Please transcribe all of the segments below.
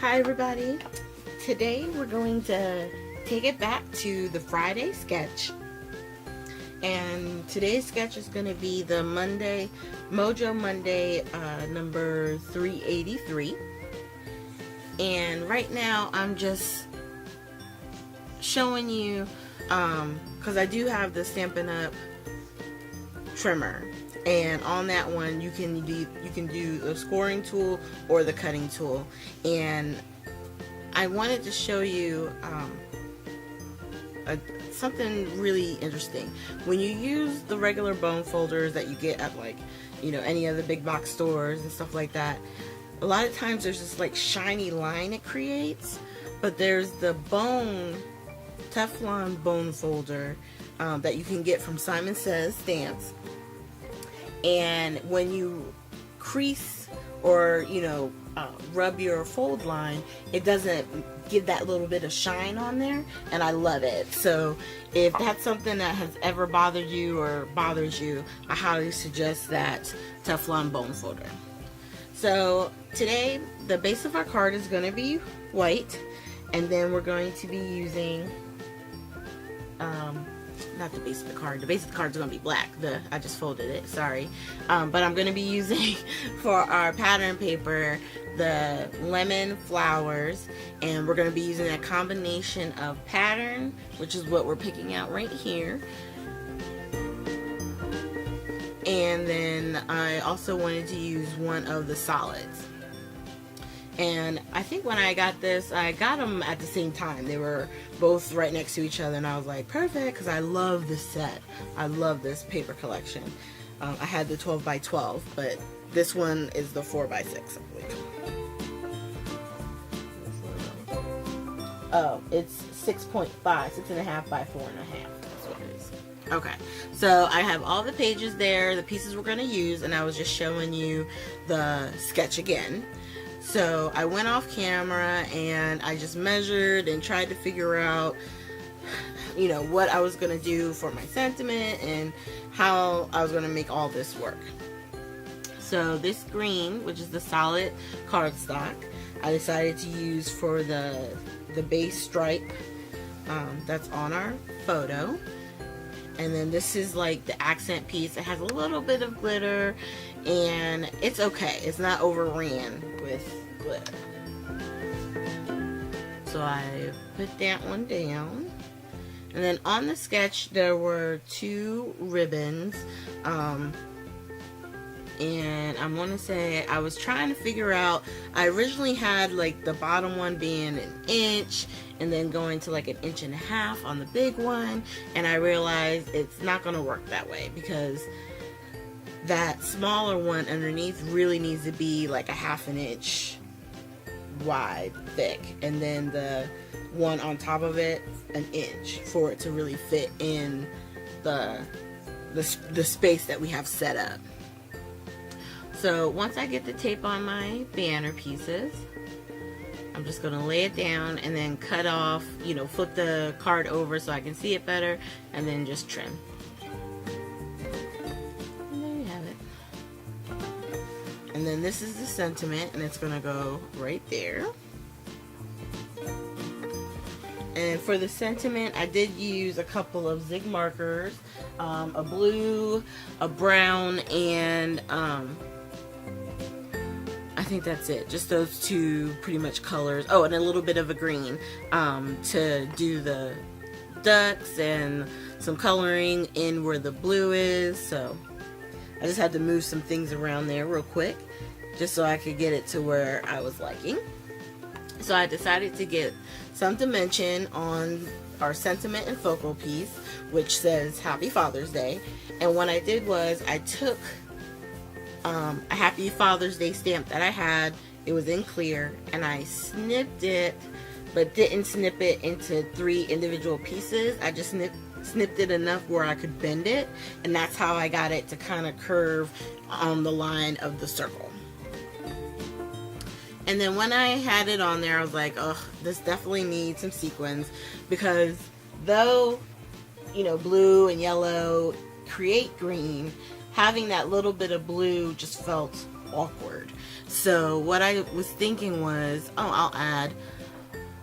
Hi everybody. Today we're going to take it back to the Friday sketch. And today's sketch is going to be the Mojo Monday number 383. And right now I'm just showing you, because I do have the Stampin' Up! Trimmer. And on that one you can do the scoring tool or the cutting tool. And I wanted to show you something really interesting. When you use the regular bone folders that you get at, like, any of the big box stores and stuff like that, a lot of times there's this like shiny line it creates. But there's the Teflon bone folder that you can get from Simon Says Stamps. And when you crease or rub your fold line, it doesn't give that little bit of shine on there, and I love it. So if that's something that has ever bothered you or bothers you, I highly suggest that Teflon bone folder. So today the base of our card is going to be white, and then we're going to be using not the base of the card. The base of the card is going to be black. I just folded it, sorry. But I'm going to be using, for our pattern paper, the lemon flowers. And we're going to be using a combination of pattern, which is what we're picking out right here. And then I also wanted to use one of the solids. And I think when I got this, I got them at the same time. They were both right next to each other, and I was like, perfect, because I love this set. I love this paper collection. I had the 12 by 12, but this one is the 4 by 6, I believe. Oh, it's 6.5, 6.5 by 4.5. That's what it is. Okay, so I have all the pages there, the pieces we're going to use, and I was just showing you the sketch again. So I went off camera and I just measured and tried to figure out, what I was going to do for my sentiment and how I was going to make all this work. So this green, which is the solid cardstock, I decided to use for the base stripe that's on our photo. And then this is like the accent piece. It has a little bit of glitter, and it's okay. It's not overran with glitter. So I put that one down. And then on the sketch there were 2 ribbons. And I want to say I was trying to figure out, I originally had like the bottom one being 1 inch and then going to like 1.5 inches on the big one, and I realized it's not going to work that way because that smaller one underneath really needs to be like 1/2 inch wide thick, and then the one on top of it 1 inch for it to really fit in the space that we have set up. So once I get the tape on my banner pieces, I'm just going to lay it down and then cut off, flip the card over so I can see it better, and then just trim. And there you have it. And then this is the sentiment, and it's going to go right there. And for the sentiment, I did use a couple of zig markers, a blue, a brown, and I think that's it. Just those 2 pretty much colors. Oh, and a little bit of a green to do the ducks and some coloring in where the blue is. So I just had to move some things around there real quick just so I could get it to where I was liking. So I decided to get some dimension on our sentiment and focal piece, which says Happy Father's Day. And what I did was I took a Happy Father's Day stamp that I had. It was in clear, and I snipped it, but didn't snip it into 3 individual pieces. I just snipped it enough where I could bend it, and that's how I got it to kind of curve on the line of the circle. And then when I had it on there, I was like, oh, this definitely needs some sequins, because though blue and yellow create green, having that little bit of blue just felt awkward. So what I was thinking was, oh, I'll add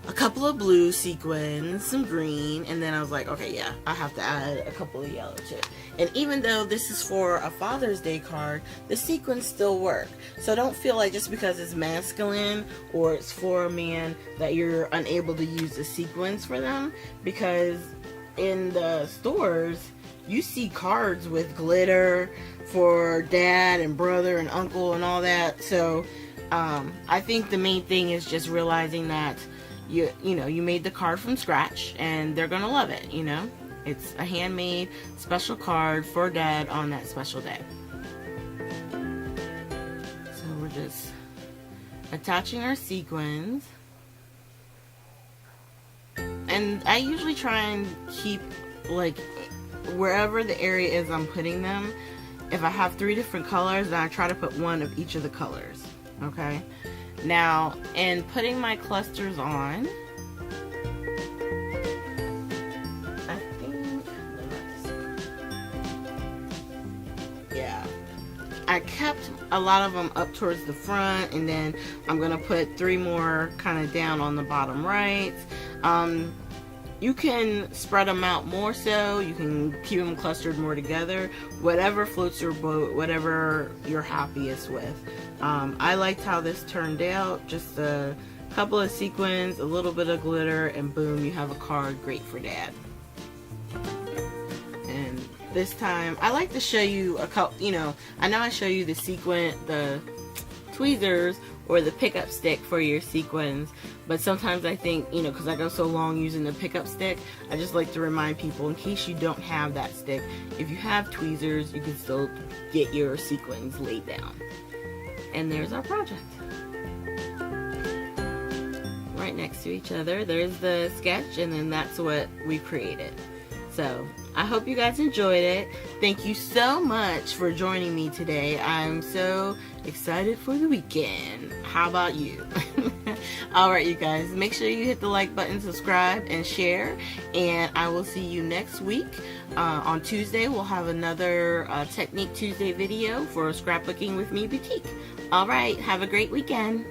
a couple of blue sequins, some green, and then I was like, okay, yeah, I have to add a couple of yellow too. And even though this is for a Father's Day card, the sequins still work. So don't feel like just because it's masculine or it's for a man that you're unable to use the sequins for them, because in the stores you see cards with glitter for dad and brother and uncle and all that. So I think the main thing is just realizing that you made the card from scratch and they're gonna love it. It's a handmade special card for dad on that special day. So we're just attaching our sequins, and I usually try and keep, like, wherever the area is I'm putting them, if I have 3 different colors, then I try to put one of each of the colors. Okay, now in putting my clusters on, I think, yeah, I kept a lot of them up towards the front, and then I'm gonna put 3 more kind of down on the bottom right. You can spread them out more, so you can keep them clustered more together, whatever floats your boat, whatever you're happiest with. I liked how this turned out. Just a couple of sequins, a little bit of glitter, and boom, you have a card great for dad. And this time I like to show you a couple, I know I show you the tweezers or the pickup stick for your sequins, but sometimes I think, because I go so long using the pickup stick, I just like to remind people, in case you don't have that stick, if you have tweezers, you can still get your sequins laid down. And there's our project. Right next to each other, there's the sketch, and then that's what we created. So I hope you guys enjoyed it. Thank you so much for joining me today. I'm so excited for the weekend. How about you? Alright, you guys, make sure you hit the like button, subscribe, and share, and I will see you next week. On Tuesday we'll have another Technique Tuesday video for Scrapbooking with Me Boutique. Alright, have a great weekend.